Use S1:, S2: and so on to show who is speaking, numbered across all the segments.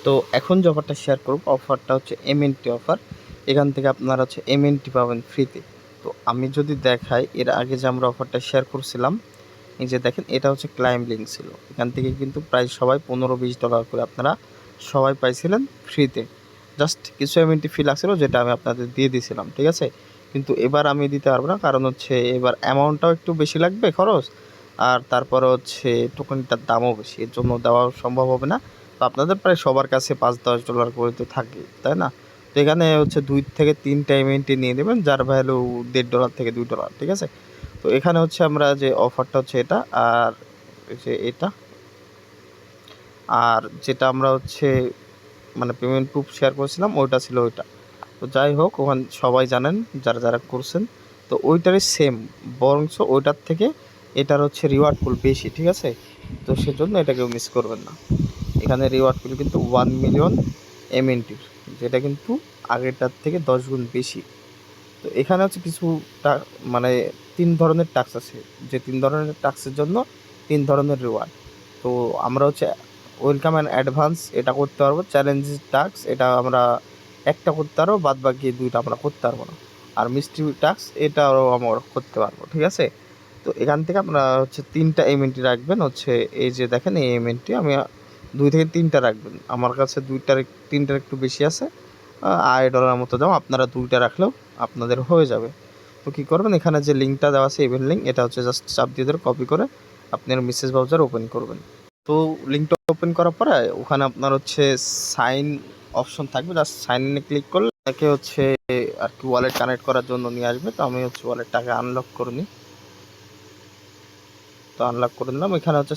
S1: তো এখন যে অফারটা শেয়ার করব, অফারটা হচ্ছে এমএনটি অফার। এখান থেকে আপনারা হচ্ছে এমএনটি পাবেন ফ্রিতে। তো আমি যদি দেখাই, এর আগে যে আমরা অফারটা শেয়ার করছিলাম, এই যে দেখেন, এটা হচ্ছে ক্লাইম লিঙ্ক ছিল। এখান থেকে কিন্তু প্রায় সবাই $15-20 করে আপনারা সবাই পাইছিলেন ফ্রিতে। জাস্ট কিছু এমএনটি ফি লাগছিল, যেটা আমি আপনাদের দিয়ে দিয়েছিলাম, ঠিক আছে। কিন্তু এবার আমি দিতে পারবো না, কারণ হচ্ছে এবার অ্যামাউন্টটাও একটু বেশি লাগবে খরচ, আর তারপরে হচ্ছে টোকেনটার দামও বেশি, এর জন্য দেওয়া সম্ভব হবে না। তো আপনাদের প্রায় সবার কাছে $5-10 করে তো থাকে, তাই না? তো এখানে হচ্ছে 2 থেকে 3টা এমএনটি নিয়ে নেবেন, যার ভ্যালু $1.5 থেকে $2, ঠিক আছে। তো এখানে হচ্ছে আমরা যে অফারটা হচ্ছে এটা, আর যে এটা, আর যেটা আমরা হচ্ছে মানে পেমেন্ট প্রুফ শেয়ার করেছিলাম, ওইটা ছিল ওইটা। তো যাই হোক, ওখানে সবাই জানেন যারা যারা করছেন, তো ওইটারই সেম, বরঞ্চ ওইটার থেকে এটার হচ্ছে রিওয়ার্ড পুল বেশি, ঠিক আছে। তো সেজন্য এটাকেও মিস করবেন না। এখানে রিওয়ার্ড পুল কিন্তু 1 মিলিয়ন এমএনটির, যেটা কিন্তু আগেরটার থেকে 10 গুণ বেশি। তো এখানে হচ্ছে কিছুটা মানে 3 ধরনের টাস্ক আছে, যে 3 ধরনের টাস্কের জন্য 3 ধরনের রিওয়ার্ড। তো আমরা হচ্ছে ওয়েলকাম অ্যান্ড অ্যাডভান্স এটা করতে পারবো, চ্যালেঞ্জ টাস্ক এটা আমরা একটা করতে পারবো, বাদ বাকি 2টা আমরা করতে পারবো না। আর মিস্ট্রি টাস্ক এটাও আমরা করতে পারবো, ঠিক আছে। তো এখান থেকে আপনারা হচ্ছে 3টা এমএনটি রাখবেন, হচ্ছে এই যে দেখেন এই এমএনটি আমি 2 থেকে 3টা রাখবেন। আমার কাছে 3টার একটু বেশি আছে, $2.5 মতো দাম, আপনারা 2টা রাখলেও আপনাদের হয়ে যাবে। তো কী করবেন, এখানে যে লিঙ্কটা দেওয়া আছে ইভেন্ট লিঙ্ক, এটা হচ্ছে জাস্ট চাপ দিয়ে ধরে কপি করে আপনার মেসেজ ব্রাউজার ওপেন করবেন। তো লিঙ্কটা ওপেন করার পরে ওখানে আপনার হচ্ছে সাইন অপশন থাকবে, জাস্ট সাইন ইনে ক্লিক করলে তাকে হচ্ছে আর কি ওয়ালেট কানেক্ট করার জন্য নিয়ে আসবে। তো আমি হচ্ছে ওয়ালেটটাকে আনলক করে নিই। তো আনলক করে নিলাম। এখানে হচ্ছে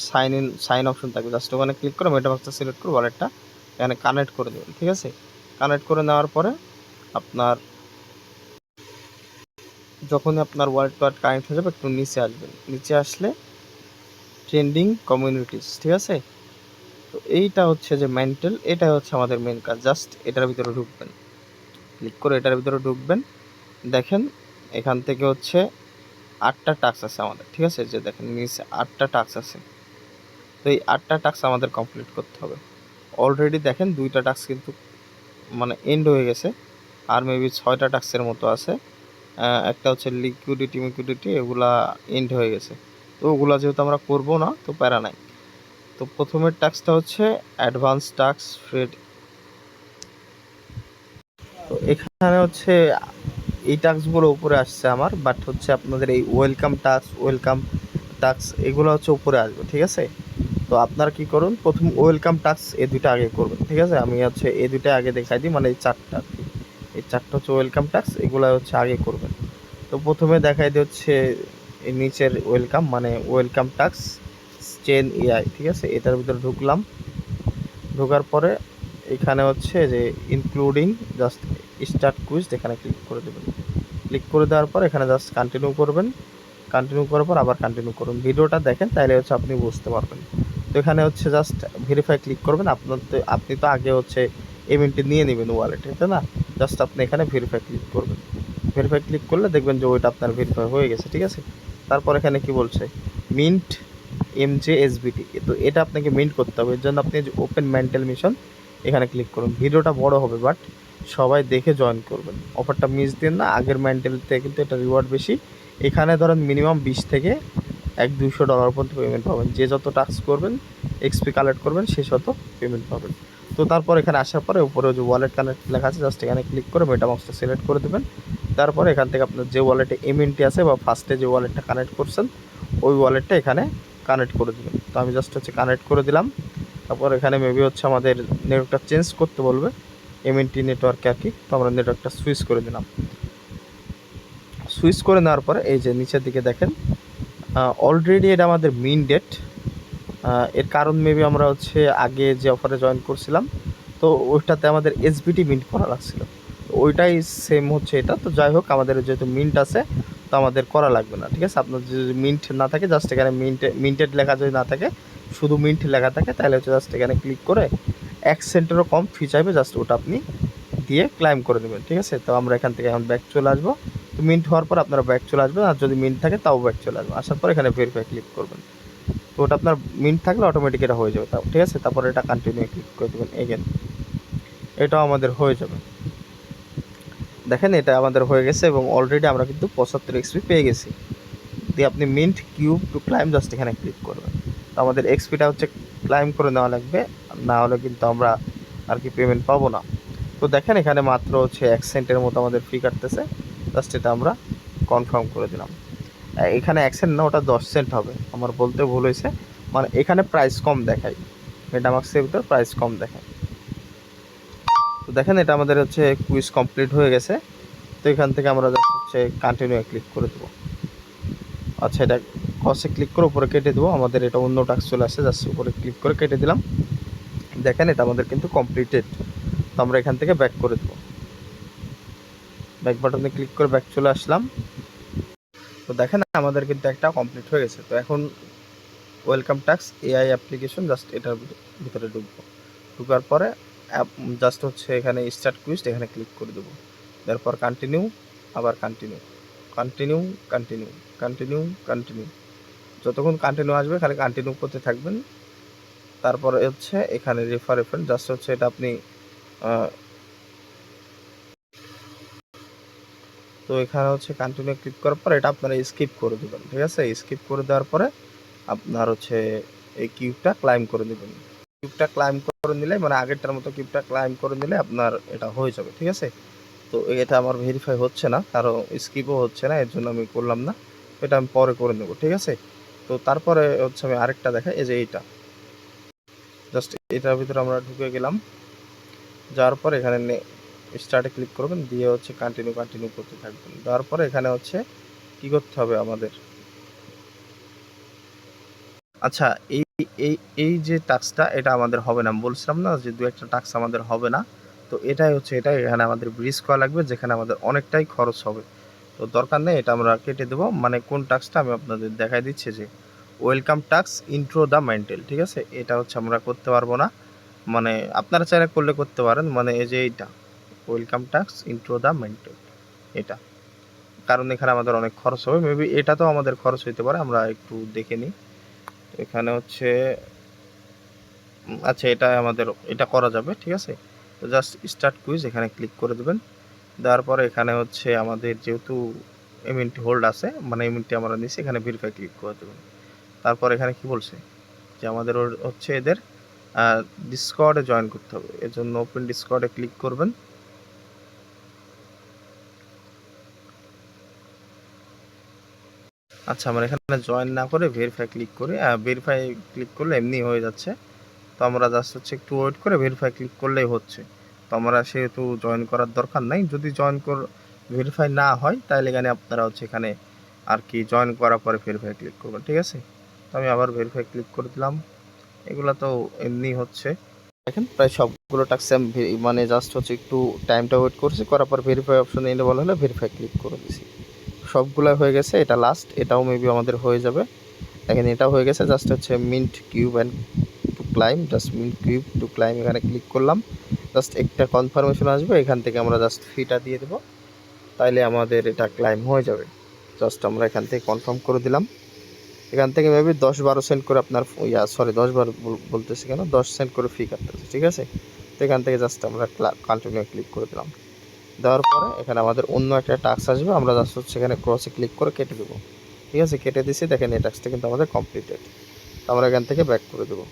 S1: সাইন অপশন থাকবে, জাস্ট ওখানে ক্লিক করে মেটামাস্কটা সিলেক্ট করে ওয়ালেটটা এখানে কানেক্ট করে দেবেন, ঠিক আছে। কানেক্ট করে নেওয়ার পরে আপনার যখনই আপনার ওয়ালেট কানেক্ট হয়ে যাবে, একটু নিচে আসবেন। নিচে আসলে ট্রেন্ডিং কমিউনিটিস, ঠিক আছে। তো এইটা হচ্ছে যে মেন্টাল, এটা হচ্ছে আমাদের মেন কাজ। জাস্ট এটার ভিতরে ঢুকবেন, ক্লিক করে এটার ভিতরে ঢুকবেন। দেখেন এখান থেকে হচ্ছে 8টা টাস্ক আছে আমাদের, ঠিক আছে। যে দেখেন নিচে 8টা টাস্ক আছে। তো এই 8টা টাস্ক আমাদের কমপ্লিট করতে হবে। অলরেডি দেখেন 2টা টাস্ক কিন্তু মানে এন্ড হয়ে গেছে, আর মেবি 6টা টাস্কের মতো আছে। একটা হচ্ছে লিকুইডিটি এগুলা এন্ড হয়ে গেছে। তো ওগুলা যেহেতু আমরা করবো না, তো প্যারা নাই। তো প্রথমের টাস্কটা হচ্ছে অ্যাডভান্স টাস্ক ফ্রেড। তো এখানে হচ্ছে এই টাস্কগুলো উপরে আসছে আমার, বাট হচ্ছে আপনাদের এই ওয়েলকাম টাস্ক এগুলো হচ্ছে উপরে আসবে, ঠিক আছে। তো আপনারা কি করুন, প্রথম ওয়েলকাম টাস্ক এই 2টা আগে করবেন, ঠিক আছে। আমি হচ্ছে এই 2টা আগে দেখাই দিই, মানে এই 4টা, এই 4টা হচ্ছে ওয়েলকাম টাস্ক, এগুলো হচ্ছে আগে করবেন। তো প্রথমে দেখাই দিয়ে হচ্ছে এই নিচের ওয়েলকাম, মানে ওয়েলকাম টাস্ক চেন এআই, ঠিক আছে। এটার ভিতরে ঢুকলাম। ঢোকার পরে এখানে হচ্ছে যে ইনক্লুডিং জাস্ট স্টার্ট কুইজ, এখানে ক্লিক করে দেবেন। ক্লিক করে দেওয়ার পর এখানে জাস্ট কন্টিনিউ করবেন। কন্টিনিউ করার পর আবার কন্টিনিউ করুন। ভিডিওটা দেখেন, তাহলে হচ্ছে আপনি বুঝতে পারবেন। তো এখানে হচ্ছে জাস্ট ভেরিফাই ক্লিক করবেন। আপনি তো আগে হচ্ছে এমএনটি নিয়ে নেবেন ওয়ালেটে, তাই না? জাস্ট আপনি এখানে ভেরিফাই ক্লিক করবেন। ভেরিফাই ক্লিক করলে দেখবেন যে ওইটা আপনার ভেরিফাই হয়ে গেছে, ঠিক আছে। তারপর এখানে কি বলছে, মিন্ট MJSBT, তো এটা আপনাকে মিন্ট করতে হবে। এর জন্য আপনি যে ওপেন মেন্টাল মিশন এখানে ক্লিক করুন। ভিডিওটা বড় হবে, বাট সবাই দেখে জয়েন করবেন। অফারটা মিস দিন না। আগের মেন্টাল থেকে কিন্তু এটা রিওয়ার্ড বেশি। এখানে ধরেন মিনিমাম 20 থেকে $100-200 পর্যন্ত পেমেন্ট পাবেন। যে যত টাস্ক করবেন, এক্সপি কালেক্ট করবেন, সে তত পেমেন্ট পাবেন। তো তারপর এখানে আসার পরে উপরে যে ওয়ালেট কানেক্ট লেখা আছে, জাস্ট এখানে ক্লিক করে মেটামাস্কটা সিলেক্ট করে দেবেন। তারপর এখান থেকে আপনার যে ওয়ালেটে এমএনটি আছে বা ফার্স্টে যে ওয়ালেটটা কানেক্ট করছেন, ওই ওয়ালেটটা এখানে কানেক্ট করে দেবেন। তো আমি জাস্ট হচ্ছে কানেক্ট করে দিলাম। তারপর এখানে মেবি হচ্ছে আমাদের নেটওয়ার্কটা চেঞ্জ করতে বলবে, এমএনটি নেটওয়ার্কে আর কি। তো আমরা নেটওয়ার্কটা সুইচ করে দিলাম। সুইচ করে নেওয়ার পরে এই যে নিচের দিকে দেখেন, অলরেডি এটা আমাদের মিন ডেট। এর কারণ মেবি আমরা হচ্ছে আগে যে অফারে জয়েন করছিলাম, তো ওইটাতে আমাদের এসবিটি মিন্ট করা লাগছিল। তো ওইটাই সেম হচ্ছে এটা। তো যাই হোক, আমাদের যেহেতু মিন্ট আছে, তো আমাদের করা লাগবে না, ঠিক আছে। আপনার যদি মিন্ট না থাকে, জাস্ট এখানে মিন্টেড লেখা যদি না থাকে, শুধু মিন্ট লেখা থাকে, তাহলে হচ্ছে জাস্ট এখানে ক্লিক করে 1 সেন্টেরও কম ফি চাইবে, জাস্ট ওটা আপনি দিয়ে ক্লাইম করে দেবেন, ঠিক আছে। তো আমরা এখান থেকে এখন ব্যাক চলে আসবো। তো মিন্ট হওয়ার পর আপনারা ব্যাক চলে আসবেন, আর যদি মিন্ট থাকে তাও ব্যাক চলে আসবেন। আসার পর এখানে ভেরিফাই ক্লিক করবেন। তো ওটা আপনার মিন্ট থাকলে অটোমেটিক এটা হয়ে যাবে, তাও ঠিক আছে। তারপরে এটা কন্টিনিউ ক্লিক করে দেবেন এগেন। এটাও আমাদের হয়ে যাবে। দেখেন এটা আমাদের হয়ে গেছে এবং অলরেডি আমরা কিন্তু 75 এক্সপি পেয়ে গেছি। দিয়ে আপনি mint cube to claim just এখানে ক্লিক করবেন। তো আমাদের এক্সপিটা হচ্ছে ক্লাইম করে নেওয়া লাগবে, না হলে কিন্তু আমরা আর কি পেমেন্ট পাবো না। তো দেখেন এখানে মাত্র হচ্ছে 1 সেন্টের মতো আমাদের ফি কাটতেছে, জাস্ট এটা আমরা কনফার্ম করে দিলাম। এখানে 1 সেন্ট না, ওটা 10 সেন্ট হবে, আমার বলতে ভুল হয়েছে। মানে এখানে প্রাইস কম দেখায়, মেটামাক্সের ভিতর প্রাইস কম দেখায়। তো দেখেন এটা আমাদের হচ্ছে কুইজ কমপ্লিট হয়ে গেছে। তো এখান থেকে আমরা জাস্ট হচ্ছে কন্টিনিউ ক্লিক করে দেবো। আচ্ছা, এটা কসে ক্লিক করে উপরে কেটে দেবো, আমাদের এটা অন্য টাস্ক চলে আসছে, জাস্ট উপরে ক্লিক করে কেটে দিলাম। দেখেন এটা আমাদের কিন্তু কমপ্লিটেড। তো আমরা এখান থেকে ব্যাক করে দেবো, ব্যাক বাটনে ক্লিক করে ব্যাক চলে আসলাম। তো দেখেন আমাদের কিন্তু একটা কমপ্লিট হয়ে গেছে। তো এখন welcome task AI application, just এটার ভিতরে ঢুকবো। ঢুকার পরে জাস্ট হচ্ছে এখানে স্টার্ট কুইজ, এখানে ক্লিক করে দেবো। তারপর কন্টিনিউ, আবার continue, continue, continue, continue, continue, যতক্ষণ কন্টিনিউ আসবে খালি কন্টিনিউ করতে থাকবেন। তারপরে হচ্ছে এখানে রেফার রেফারেন্স, জাস্ট হচ্ছে এটা আপনি তো এখানে হচ্ছে কন্টিনিউ ক্লিক করার পর এটা আপনারা স্কিপ করে দেবেন, ঠিক আছে। স্কিপ করে দেওয়ার পরে আপনার হচ্ছে এই কিউবটা ক্লাইম করে দেবেন। কিউবটা ক্লাইম করে নিলে মানে আগেরটার মতো কিউবটা ক্লাইম করে নিলে আপনার এটা হয়ে যাবে, ঠিক আছে। তো এটা আমার ভেরিফাই হচ্ছে না, কারণ স্কিপও হচ্ছে না, এর জন্য আমি করলাম না। এটা আমি পরে করে নেব, ঠিক আছে। তো তারপরে হচ্ছে আমি আরেকটা দেখাই, এই যে এইটা, জাস্ট এটার ভিতরে আমরা ঢুকে গেলাম। যাওয়ার পর এখানে স্টার্টে ক্লিক করবেন, দিয়ে হচ্ছে কন্টিনিউ কন্টিনিউ করতে থাকবেন। দেওয়ার পরে এখানে হচ্ছে কি করতে হবে আমাদের, আচ্ছা এই এই এই যে টাস্কটা এটা আমাদের হবে না, বলছিলাম না যে 2-1টা টাস্ক আমাদের হবে না। তো এটাই হচ্ছে, এটা এখানে আমাদের ব্রিজ করা লাগবে, যেখানে আমাদের অনেকটাই খরচ হবে। তো দরকার নেই, এটা আমরা কেটে দেবো। মানে কোন টাস্কটা আমি আপনাদের দেখাই দিচ্ছি, যে welcome task intro the mental, ঠিক আছে। এটা হচ্ছে আমরা করতে পারবো না, মানে আপনারা চাইলে করলে করতে পারেন। মানে এই যে এইটা welcome task intro the mental, এটা, কারণ এখানে আমাদের অনেক খরচ হবে। মেবি এটা তো আমাদের খরচ হইতে পারে, আমরা একটু দেখে নিই। এখানে হচ্ছে আচ্ছা এটা আমাদের এটা করা যাবে, ঠিক আছে। তো জাস্ট স্টার্ট কুইজ এখানে ক্লিক করে দেবেন। দেওয়ার পরে এখানে হচ্ছে আমাদের যেহেতু এমএনটি হোল্ড আছে, মানে এমএনটি আমরা নিচ্ছি, এখানে ভেরিফাই ক্লিক করে দেবেন। তারপর এখানে কি বলছে যে আমাদের হচ্ছে এদের ডিসকর্ডে জয়েন করতে হবে, এর জন্য ওপেন ডিসকর্ডে ক্লিক করবেন। আচ্ছা আমরা এখানে জয়েন না করে ভেরিফাই ক্লিক করি, ভেরিফাই ক্লিক করলে এমনি হয়ে যাচ্ছে। তো আমরা জাস্ট হচ্ছে একটু ওয়েট করে ভেরিফাই ক্লিক করলেই হচ্ছে। তো আমরা সেহেতু জয়েন করার দরকার নাই, যদি ভেরিফাই না হয় তাহলে এখানে আপনারা হচ্ছে এখানে আর কি জয়েন করার পরে ভেরিফাই ক্লিক করবেন, ঠিক আছে। তো আমি আবার ভেরিফাই ক্লিক করে দিলাম। এগুলো তো এমনি হচ্ছে, দেখেন প্রায় সবগুলো টাস্ক আমি মানে জাস্ট হচ্ছে একটু টাইমটা ওয়েট করছি, করার পর ভেরিফাই অপশনে এনে বলা হলে ভেরিফাই ক্লিক করে দিছি। সবগুলো হয়ে গেছে, এটা লাস্ট, এটাও মেবি আমাদের হয়ে যাবে। দেখেন এটা হয়ে গেছে, জাস্ট হচ্ছে mint cube and to claim, just mint cube to claim এখানে ক্লিক করলাম। জাস্ট একটা কনফার্মেশন আসবে, এখান থেকে আমরা জাস্ট ফিটা দিয়ে দেবো, তাইলে আমাদের এটা ক্লাইম হয়ে যাবে। জাস্ট আমরা এখান থেকে কনফার্ম করে দিলাম। এখান থেকে মেবি 10-12 সেন্ট করে আপনার সরি 10 বার বলতেছি কেন, 10 সেন্ট করে ফি কাটতেছে, ঠিক আছে। তো এখান থেকে জাস্ট আমরা কন্টিনিউ ক্লিক করে দিলাম। দেওয়ার পরে এখানে আমাদের অন্য একটা টাস্ক আসবে, আমরা জাস্ট হচ্ছে এখানে ক্রসে ক্লিক করে কেটে দেবো, ঠিক আছে। কেটে দিছি, দেখেন এই টাস্কটা কিন্তু আমাদের কমপ্লিটেড। তো আমরা এখান থেকে ব্যাক করে দেবো।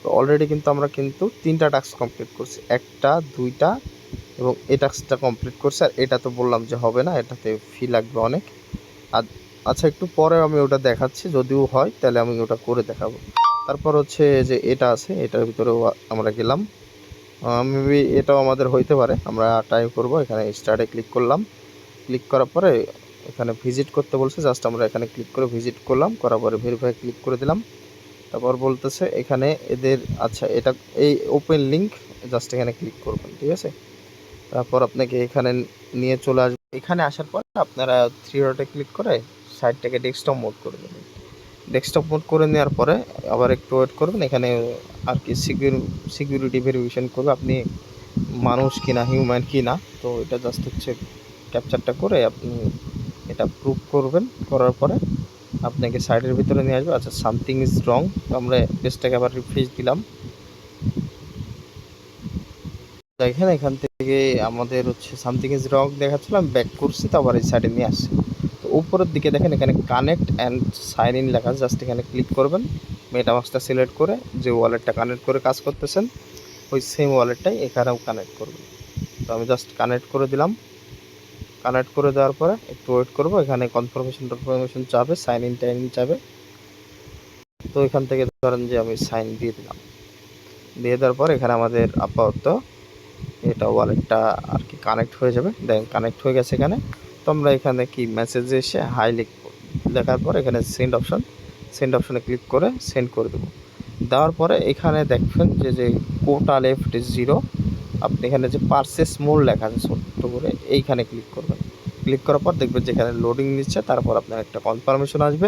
S1: তো অলরেডি কিন্তু আমরা কিন্তু 3টা টাস্ক কমপ্লিট করছি, 1টা 2টা এবং এই টাস্কটা কমপ্লিট করছি। আর এটা তো বললাম যে হবে না, এটাতে ফি লাগবে অনেক। আর আচ্ছা একটু পরে আমি ওটা দেখাচ্ছি, যদিও হয় তাহলে আমি ওটা করে দেখাবো। তারপর হচ্ছে যে এটা আছে, এটার ভিতরেও আমরা গেলাম, মেবি এটাও আমাদের হইতে পারে, আমরা ট্রাই করব। এখানে স্টার্টে ক্লিক করলাম, ক্লিক করার পরে এখানে ভিজিট করতে বলছে, জাস্ট আমরা এখানে ক্লিক করে ভিজিট করলাম, করার পরে ভেরিফাই ক্লিক করে দিলাম। তারপর বলতেছে এখানে এদের, আচ্ছা এটা এই ওপেন লিঙ্ক, জাস্ট এখানে ক্লিক করবেন, ঠিক আছে। তারপর আপনাকে এখানে নিয়ে চলে আসবে। এখানে আসার পর আপনারা 3 ডটে ক্লিক করে সাইটটাকে ডেস্কটপ মোড করে দেবেন। ডেস্কটপ মোড করে নেওয়ার পরে আবার একটু ওয়েট করবেন, এখানে আর কি সিকিউরিটি ভেরিফিকেশন করবে আপনি মানুষ কিনা হিউম্যান কিনা। তো এটা জাস্ট হচ্ছে ক্যাপচারটা করে আপনি এটা প্রুভ করবেন, করার পরে আপনাকে সাইটের ভিতরে নিয়ে আসবে। আচ্ছা সামথিং ইজ রং, তো আমরা পেজটাকে আবার রিফ্রেশ দিলাম। দেখেন এখান থেকে আমাদের হচ্ছে সামথিং ইজ রং দেখাচ্ছিলাম, ব্যাক করছি তো আবার এই সাইডে নিয়ে আসছি। তো উপরের দিকে দেখেন এখানে কানেক্ট অ্যান্ড সাইন ইন লেখা আছে, জাস্ট এখানে ক্লিক করবেন, মেটামাক্সটা সিলেক্ট করে যে ওয়ালেটটা কানেক্ট করে কাজ করতেছেন ওই সেম ওয়ালেটটাই এখানেও কানেক্ট করবেন। তো আমি জাস্ট কানেক্ট করে দিলাম। কানেক্ট করে দেওয়ার পরে একটু ওয়েট করবো, এখানে কনফার্মেশন চাবে, সাইন ইন টাইন ইন চাবে। তো এখান থেকে ধরেন যে আমি সাইন দিয়ে দিলাম, দিয়ে দেওয়ার পর এখানে আমাদের আপাতত এটা ওয়ালেটটা আর কি কানেক্ট হয়ে যাবে। দেখেন কানেক্ট হয়ে গেছে এখানে। তো আমরা এখানে কি মেসেজে এসে হাই লেখার পর এখানে সেন্ড অপশনে ক্লিক করে সেন্ড করে দেবো। দেওয়ার পরে এখানে দেখবেন যে কোটা লেফট 0, আপনি এখানে যে পারচেস মোর লেখা আছে ছোট্ট করে এইখানে ক্লিক করবেন। ক্লিক করার পর দেখবেন যে এখানে লোডিং নিচ্ছে, তারপর আপনার একটা কনফার্মেশন আসবে।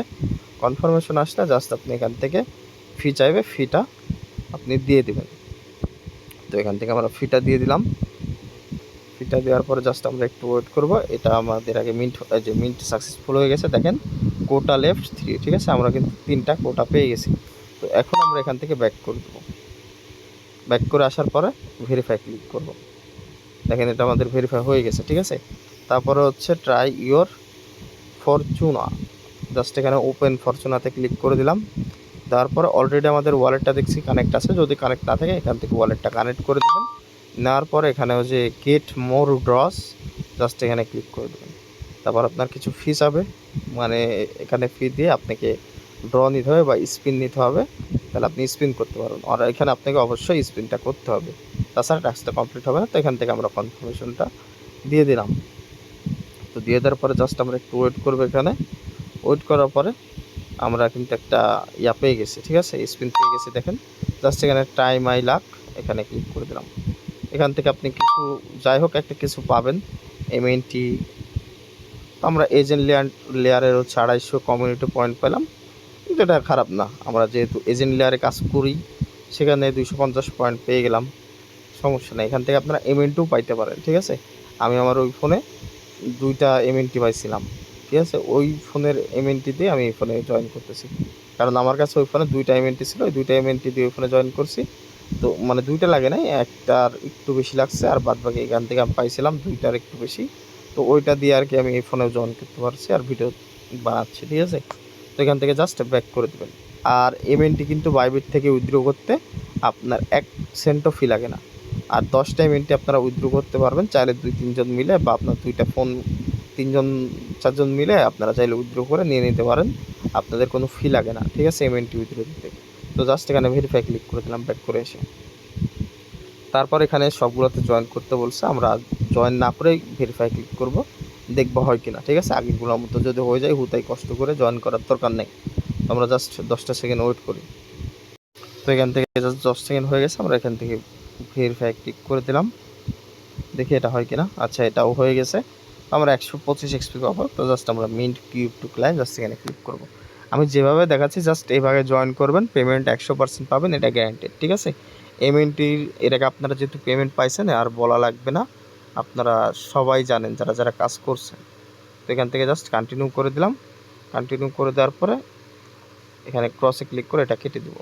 S1: কনফার্মেশন আসলে জাস্ট আপনি এখান থেকে ফি চাইবে, ফিটা আপনি দিয়ে দেবেন। তো এখান থেকে আমরা ফিটা দিয়ে দিলাম। ফিটা দেওয়ার পরে জাস্ট আমরা একটু ওয়েট করব। এটা আমাদের আগে মিন্ট সাকসেসফুল হয়ে গেছে, দেখেন কোটা লেফট 3, ঠিক আছে, আমরা কিন্তু 3টা কোটা পেয়ে গেছি। তো এখন আমরা এখান থেকে ব্যাক করে দেবো। ব্যাক করে আসার পরে ভেরিফাই ক্লিক করব। দেখেন এটা আমাদের ভেরিফাই হয়ে গেছে, ঠিক আছে। তারপরে হচ্ছে ট্রাই ইওর ফরচুনা, জাস্ট এখানে ওপেন ফরচুনাতে ক্লিক করে দিলাম। দেওয়ার পরে অলরেডি আমাদের ওয়ালেটটা দেখছি কানেক্ট আছে, যদি কানেক্ট না থাকে এখান থেকে ওয়ালেটটা কানেক্ট করে দেবেন। নেওয়ার পরে এখানে যে গেট মোর ড্রস, জাস্ট এখানে ক্লিক করে দেবেন। তারপর আপনার কিছু ফি চাবে, মানে এখানে ফি দিয়ে আপনাকে ড্র নিতে হবে বা স্পিন নিতে হবে, তাহলে আপনি স্পিন করতে পারবেন। আর এখানে আপনাকে অবশ্যই স্পিনটা করতে হবে, তাছাড়া টাস্কটা কমপ্লিট হবে না। তো এখান থেকে আমরা কনফার্মেশনটা দিয়ে দিলাম। তো দিয়ে দেওয়ার পরে জাস্ট আমরা একটু ওয়েট করবো। এখানে ওয়েট করার পরে আমরা কিন্তু একটা পেয়ে গেছি, ঠিক আছে, স্পিন পেয়ে গেছি। দেখেন জাস্ট এখানে টাইম আই লাক এখানে ক্লিক করে দিলাম। এখান থেকে আপনি কিছু যাই হোক একটা কিছু পাবেন এমএনটি। আমরা এজেন্ট লেয়ারের হচ্ছে 250 কমিউনিটি পয়েন্ট পেলাম, কিন্তু এটা খারাপ না। আমরা যেহেতু এজেন্ট লেয়ারে কাজ করি সেখানে 250 পয়েন্ট পেয়ে গেলাম, সমস্যা নেই। এখান থেকে আপনারা এমএনটিও পাইতে পারেন, ঠিক আছে। আমি আমার ওই ফোনে 2টা এমএনটি পাইছিলাম, ঠিক আছে, ওই ফোনের এমএনটি দিয়ে আমি এই ফোনে জয়েন করতেছি, কারণ আমার কাছে ওই ফোনে 2টা এমএনটি ছিল, ওই 2টা এমএনটি দিয়ে ওই ফোনে জয়েন করছি। তো মানে 2টা লাগে নাই, একটার একটু বেশি লাগছে, আর বাদ বাকি এখান থেকে আমি পাইছিলাম 2টার একটু বেশি। তো ওইটা দিয়ে আর কি আমি এই ফোনেও জয়েন করতে পারছি আর ভিডিও বানাচ্ছি, ঠিক আছে। তো এখান থেকে জাস্ট ব্যাক করে দেবেন। আর এমএনটি কিন্তু বাইবিট থেকে উইথড্র করতে আপনার 1 সেন্টও ফি লাগে না। আর 10টা এমএনটি আপনারা উইথড্র করতে পারবেন চাইলে 2-3 জন মিলে, বা আপনার 2টা ফোন 3-4জন মিলে আপনারা চাইলে উইথড্র করে নিয়ে নিতে পারেন, আপনাদের কোনো ফি লাগে না, ঠিক আছে, এমএনটি উইথড্র দিতে। তো জাস্ট এখানে ভেরিফাই ক্লিক করে দিলাম ব্যাক করে এসে। তারপর এখানে সবগুলোতে জয়েন করতে বলছে, আমরা জয়েন না করেই ভেরিফাই ক্লিক করব, দেখবো হয় কিনা, ঠিক আছে। আগেরগুলোর মতো যদি হয়ে যায় হুতাই কষ্ট করে জয়েন করার দরকার নেই। তো আমরা জাস্ট 10টা সেকেন্ড ওয়েট করি। তো এখান থেকে জাস্ট 10 সেকেন্ড হয়ে গেছে, আমরা এখান থেকে ভেরিফাই ক্লিক করে দিলাম, দেখি এটা হয় কিনা। আচ্ছা এটাও হয়ে গেছে। আমরা 125 এক্সপি পাবো। তো জাস্ট আমরা mint cube to claim just এখানে ক্লিক করব। আমি যেভাবে দেখাচ্ছি জাস্ট এইভাবে জয়েন করবেন, পেমেন্ট 100% পাবেন, এটা গ্যারান্টেড, ঠিক আছে। এমএনটির এর আগে আপনারা যেহেতু পেমেন্ট পাইছেন আর বলা লাগবে না, আপনারা সবাই জানেন যারা যারা কাজ করছেন। তো এখান থেকে জাস্ট কন্টিনিউ করে দিলাম। কন্টিনিউ করে দেওয়ার পরে এখানে ক্রসে ক্লিক করে এটা কেটে দেবো।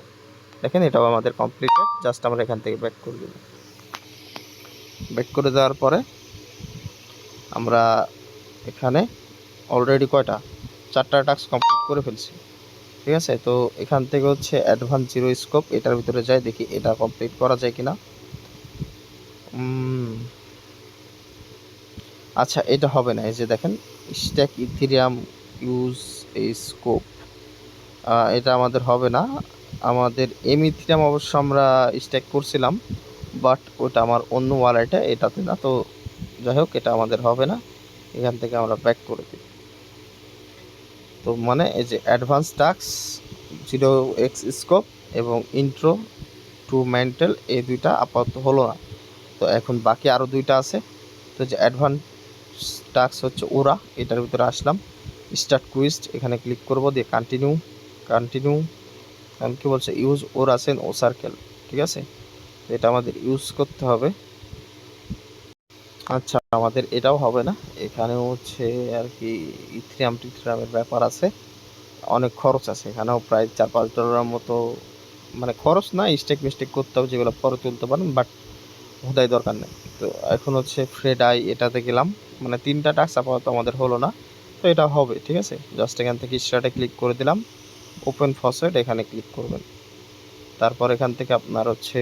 S1: দেখেন এটাও আমাদের কমপ্লিটেড, জাস্ট আমরা এখান থেকে ব্যাক করে দেবো। ব্যাক করে দেওয়ার পরে আমরা এখানে অলরেডি কয়টা 4টা টাস্ক কমপ্লিট করে ফেলছি, ঠিক আছে। তো এখান থেকে হচ্ছে অ্যাডভান্স জিরো স্কোপ, এটার ভিতরে যাই দেখি এটা কমপ্লিট করা যায় কিনা। আচ্ছা এটা হবে না, এই যে দেখেন স্ট্যাক ইথেরিয়াম ইউজ এই স্কোপ, এটা আমাদের হবে না। আমাদের ইথেরিয়াম অবশ্য আমরা স্ট্যাক করছিলাম, বাট ওটা আমার অন্য ওয়ালেটে, এটাতে না। তো যাই হোক এটা আমাদের হবে না, এখান থেকে আমরা ব্যাক করে দিই। তো মানে এই যে অ্যাডভান্স টাস্ক 0x স্কোপ এবং ইন্ট্রো টু মেন্টাল, এই 2টা আপাতত হলো না। তো এখন বাকি আরও 2টা আছে। তো যে অ্যাডভান্স টাস্ক হচ্ছে ওরা, এটার ভিতরে আসলাম, স্টার্ট কুইজ এখানে ক্লিক করব, দিয়ে কন্টিনিউ এখন কি বলছে ইউজ ওরা সেন ও সার্কেল, ঠিক আছে। তো এটা আমাদের ইউজ করতে হবে। আচ্ছা আমাদের এটাও হবে না, এখানেও হচ্ছে আর কি ইথেরিয়ামের ব্যাপার আছে, অনেক খরচ আছে এখানেও, প্রায় $4-5 মতো, মানে খরচ না, স্টেক মিস্টেক করতে হবে, যেগুলো পরে তুলতে পারেন, বাট হুদাই দরকার নেই। তো এখন হচ্ছে ফ্রেড আই এটাতে গেলাম, মানে 3টা টাস্ক আপাতত আমাদের হলো না, তো এটা হবে, ঠিক আছে। জাস্ট এখান থেকে স্টার্টে ক্লিক করে দিলাম, ওপেন ফসেট এখানে ক্লিক করবেন। তারপর এখান থেকে আপনার হচ্ছে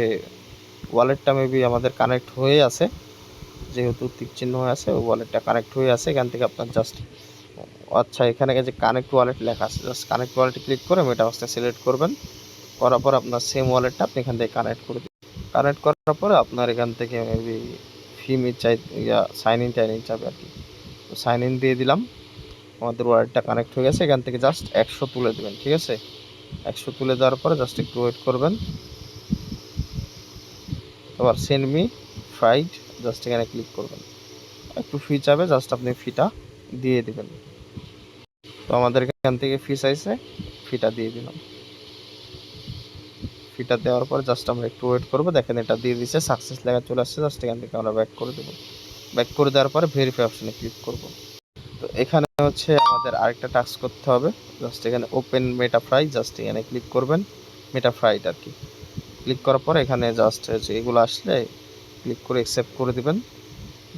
S1: ওয়ালেটটা মেবি আমাদের কানেক্ট হয়ে আছে, যেহেতু টিক চিহ্ন হয়ে আছে ওয়ালেটটা কানেক্ট হয়ে আছে। এখান থেকে আপনার জাস্ট, আচ্ছা এখানে যে কানেক্ট ওয়ালেট লেখা আছে, জাস্ট কানেক্ট ওয়ালেটে ক্লিক করে মেটামাস্কটা সিলেক্ট করবেন। করার পর আপনার সেম ওয়ালেটটা আপনি এখান থেকে কানেক্ট করে দিন। কানেক্ট করার পরে আপনার এখান থেকে মেবি চাই, সাইন ইন টাইন ইন চাবে আর কি। তো সাইন ইন দিয়ে দিলাম, আমাদের ওয়ালেটটা কানেক্ট হয়ে গেছে। এখান থেকে জাস্ট 100 তুলে দেবেন, ঠিক আছে। 100 তুলে দেওয়ার পরে জাস্ট একটু ওয়েট করবেন। আবার সেন্ড মি ফ্রাইড, জাস্ট এখানে ক্লিক করবেন। একটু ফি চাবে, জাস্ট আপনি ফিটা দিয়ে দিবেন। তো আমাদের এখান থেকে ফি চাইছে, ফিটা দিয়ে দিলাম। ফিটা দেওয়ার পর জাস্ট আমরা একটু ওয়েট করবো। দেখেন এটা দিয়ে দিচ্ছে, সাকসেস লেখা চলে আসছে। জাস্ট এখান থেকে আমরা ব্যাক করে দেবো। ব্যাক করে দেওয়ার পরে ভেরিফাই অপশনে ক্লিক করব। তো এখানে হচ্ছে আমাদের আরেকটা টাস্ক করতে হবে। জাস্ট এখানে ওপেন মেটাফ্রাই, জাস্ট এখানে ক্লিক করবেন, মেটাফ্রাইড আর কি। ক্লিক করার পরে এখানে জাস্ট এগুলো আসলে ক্লিক করে অ্যাকসেপ্ট করে দিবেন।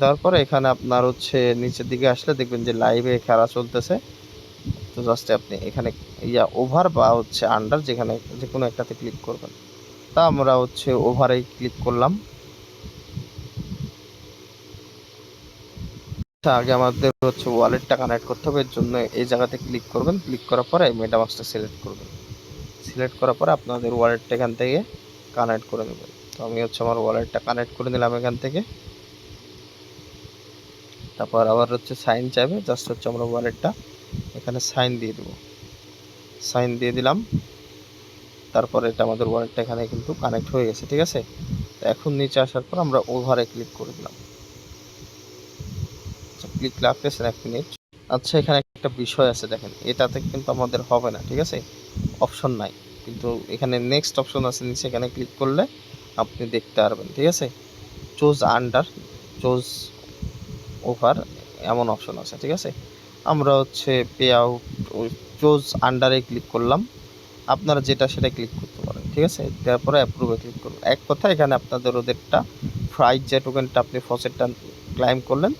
S1: দেওয়ার পরে এখানে আপনার হচ্ছে নিচের দিকে আসলে দেখবেন যে লাইভে খেলা চলতেছে। তো জাস্ট আপনি এখানে ওভার বা হচ্ছে আন্ডার, যেখানে যে কোনো একটাতে ক্লিক করবেন। তা আমরা হচ্ছে ওভারে ক্লিক করলাম। আগে আমাদের হচ্ছে ওয়ালেটটা কানেক্ট করতে হবে, এর জন্য এই জায়গাতে ক্লিক করবেন। ক্লিক করার পরে মেটামাস্কটা সিলেক্ট করবেন। সিলেক্ট করার পরে আপনাদের ওয়ালেটটা এখান থেকে কানেক্ট করে নেবেন। তো আমি হচ্ছে আমার ওয়ালেটটা কানেক্ট করে নিলাম এখান থেকে। তারপর আবার হচ্ছে সাইন চাইবে, জাস্ট হচ্ছে আমরা ওয়ালেটটা এখানে সাইন দিয়ে দেবো। সাইন দিয়ে দিলাম। তারপর এটা আমাদের ওয়ালেটটা এখানে কিন্তু কানেক্ট হয়ে গেছে, ঠিক আছে। তো এখন নিচে আসার পর আমরা ওভারে ক্লিক করে দিলাম। ক্লিক লাগতেছে 1 মিনিট। আচ্ছা এখানে একটা বিষয় আছে, দেখেন এটাতে কিন্তু আমাদের হবে না, ঠিক আছে, অপশন নাই। কিন্তু এখানে নেক্সট অপশন আছে নিচে, এখানে ক্লিক করলে আপনি দেখতে পারবেন, ঠিক আছে। চুজ আন্ডার, চুজ ওভার, এমন অপশন আছে, ঠিক আছে। আমরা হচ্ছে পে আউট, চুজ আন্ডারে ক্লিক করলাম। আপনারা যেটা সেটা ক্লিক করতে পারেন, ঠিক আছে। তারপরে অ্যাপ্রুভে ক্লিক করুন। এক কথা এখানে আপনাদের ওদেরটা ফ্রাইড যে টোকেনটা আপনি ফসেটটা ক্লাইম করলেন,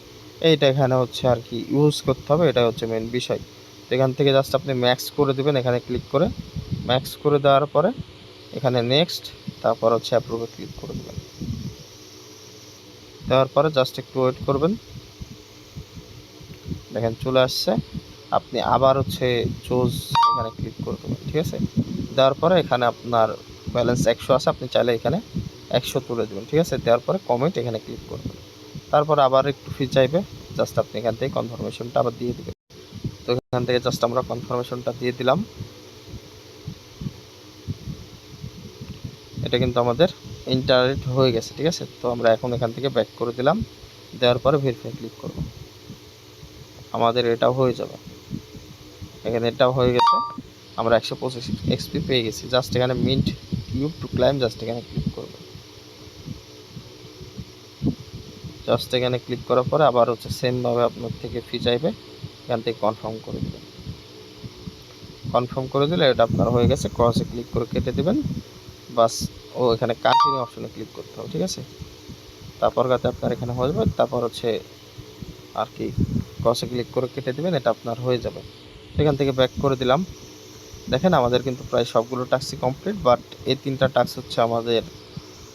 S1: এইটা এখানে হচ্ছে আর কি ইউজ করতে হবে, এটা হচ্ছে মেন বিষয়। তো এখান থেকে জাস্ট আপনি ম্যাক্স করে দেবেন, এখানে ক্লিক করে ম্যাক্স করে দেওয়ার পরে এখানে নেক্সট, তারপর হচ্ছে অ্যাপ্রুভে ক্লিক করে দেবেন। দেওয়ার পরে জাস্ট একটু ওয়েট করবেন। দেখেন চলে আসছে। আপনি আবার হচ্ছে চুজ এখানে ক্লিক করে দেবেন, ঠিক আছে। দেওয়ার পরে এখানে আপনার ব্যালেন্স 100 আছে, আপনি চাইলে এখানে 100 তুলে দেবেন, ঠিক আছে। দেওয়ার পরে কমেন্ট এখানে ক্লিক করবেন। তারপর আবার একটু ফি চাইবে, জাস্ট আপনি এখান থেকে কনফার্মেশনটা আবার দিয়ে দেবেন। তো এখান থেকে জাস্ট আমরা কনফার্মেশনটা দিয়ে দিলাম। এটা কিন্তু আমাদের ইন্টারনেট হয়ে গেছে, ঠিক আছে। তো আমরা এখন এখান থেকে ব্যাক করে দিলাম। দেওয়ার পরে ভেরিফাই ক্লিক করব, আমাদের এটাও হয়ে যাবে। এখানে এটাও হয়ে গেছে, আমরা 125 এক্সপি পেয়ে গেছি। জাস্ট এখানে mint cube to claim, just এখানে ক্লিক করব। জাস্ট এখানে ক্লিক করার পরে আবার হচ্ছে সেমভাবে আপনার থেকে ফি চাইবে, এখান থেকে কনফার্ম করে দেবেন। কনফার্ম করে দিলে এটা আপনার হয়ে গেছে। ক্রসে ক্লিক করে কেটে দেবেন, বাস। ও এখানে কন্টিনিউ অপশনে ক্লিক করতে হবে, ঠিক আছে। তারপর যাতে আপনার এখানে হয়ে যাবে, তারপর হচ্ছে আর কি ক্রসে ক্লিক করে কেটে দেবেন, এটা আপনার হয়ে যাবে। এখান থেকে ব্যাক করে দিলাম। দেখেন আমাদের কিন্তু প্রায় সবগুলো টাস্কই কমপ্লিট, বাট এই 3টা টাস্ক হচ্ছে আমাদের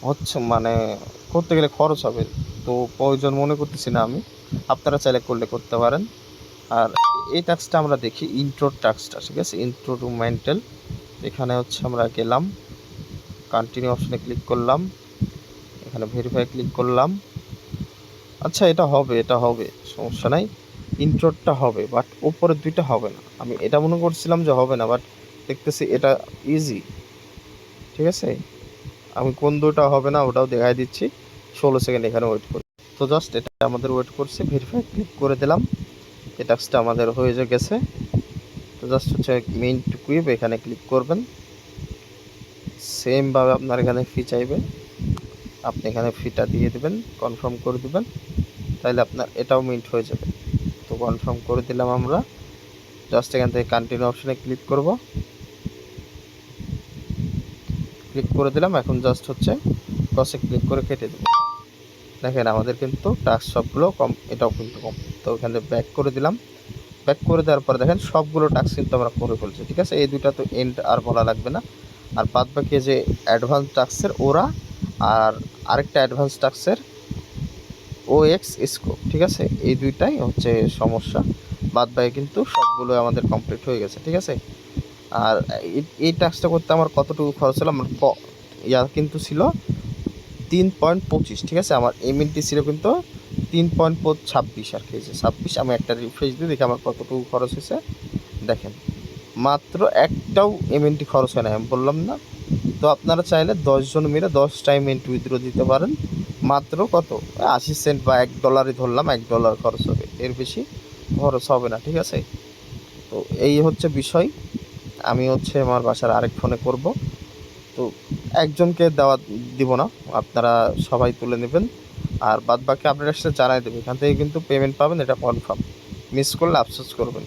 S1: হচ্ছে মানে করতে গেলে খরচ হবে, তো প্রয়োজন মনে করতেছি না আমি। আপনারা চাইলে করলে করতে পারেন। আর এই টাস্কটা আমরা দেখি ইন্ট্রো টাস্কটা, ঠিক আছে, ইন্ট্রো টু মেন্টাল। এখানে হচ্ছে আমরা গেলাম, কন্টিনিউ অপশনে ক্লিক করলাম, এখানে ভেরিফাই ক্লিক করলাম। আচ্ছা এটা হবে, এটা হবে, সমস্যা নাই। ইন্ট্রোটা হবে, বাট উপরের 2টা হবে না। আমি এটা মনে করছিলাম যে হবে না, বাট দেখতেছি এটা ইজি, ঠিক আছে। আমি কোন 2টা হবে না ওটাও দেখাই দিচ্ছি। 16 সেকেন্ড এখানে ওয়েট করি। তো জাস্ট এটা আমাদের ওয়েট করছে, ভেরিফাই ক্লিক করে দিলাম। এই টাস্কটা আমাদের হয়ে গেছে। তো জাস্ট হচ্ছে মেইন টু কুইব, এখানে ক্লিক করবেন। সেমভাবে আপনার এখানে ফি চাইবে, আপনি এখানে ফিটা দিয়ে দেবেন, কনফার্ম করে দেবেন, তাহলে আপনার এটাও মিন্ট হয়ে যাবে। তো কনফার্ম করে দিলাম আমরা। জাস্ট এখান থেকে কন্টিনিউ অপশনে ক্লিক করব। ক্লিক করে দিলাম। এখন জাস্ট হচ্ছে ক্রসে ক্লিক করে কেটে দেব। দেখেন আমাদের কিন্তু টাস্ক সবগুলো কম, এটাও কিন্তু কম। তো ওখানে ব্যাক করে দিলাম। ব্যাক করে দেওয়ার পরে দেখেন সবগুলো টাস্ক কিন্তু আমরা করে ফেলছি, ঠিক আছে। এই দুইটা তো এন্ড আর বলা লাগবে না। আর বাদ বাকি যে অ্যাডভান্স টাস্কের ওরা, আর আরেকটা অ্যাডভান্স টাস্কের OX স্কোপ, ঠিক আছে। এই দুইটাই হচ্ছে সমস্যা। বাদ বাকি কিন্তু সবগুলো আমাদের কমপ্লিট হয়ে গেছে, ঠিক আছে। আর এই টাস্কটা করতে আমার কতটুকু খরচ হলো, আমার ইয়া কিন্তু ছিল 3.25, ঠিক আছে। আমার এমএনটি ছিল কিন্তু 3.26 আর কি, 26। আমি একটা রিফ্রেশ দিয়ে দেখি আমার কতটুকু খরচ হয়েছে। দেখেন মাত্র একটাও এমএনটি খরচ হয় না, আমি বললাম না। তো আপনারা চাইলে 10 জন মিলে 10টা এমএনটি উইথড্র দিতে পারেন। মাত্র কত, 80 সেন্ট বা $1 ধরলাম, $1 খরচ হবে, এর বেশি খরচ হবে না, ঠিক আছে। তো এই হচ্ছে বিষয়। আমি হচ্ছে আমার বাসার আরেক ফোনে করব। তো একজনকে দেওয়া দিব না, আপনারা সবাই তুলে নেবেন। আর বাদ বাকি আপনারা সাথে জানাই দেবেন, এখান থেকে কিন্তু পেমেন্ট পাবেন, এটা কনফার্ম। মিস করলে আফসোস করবেন।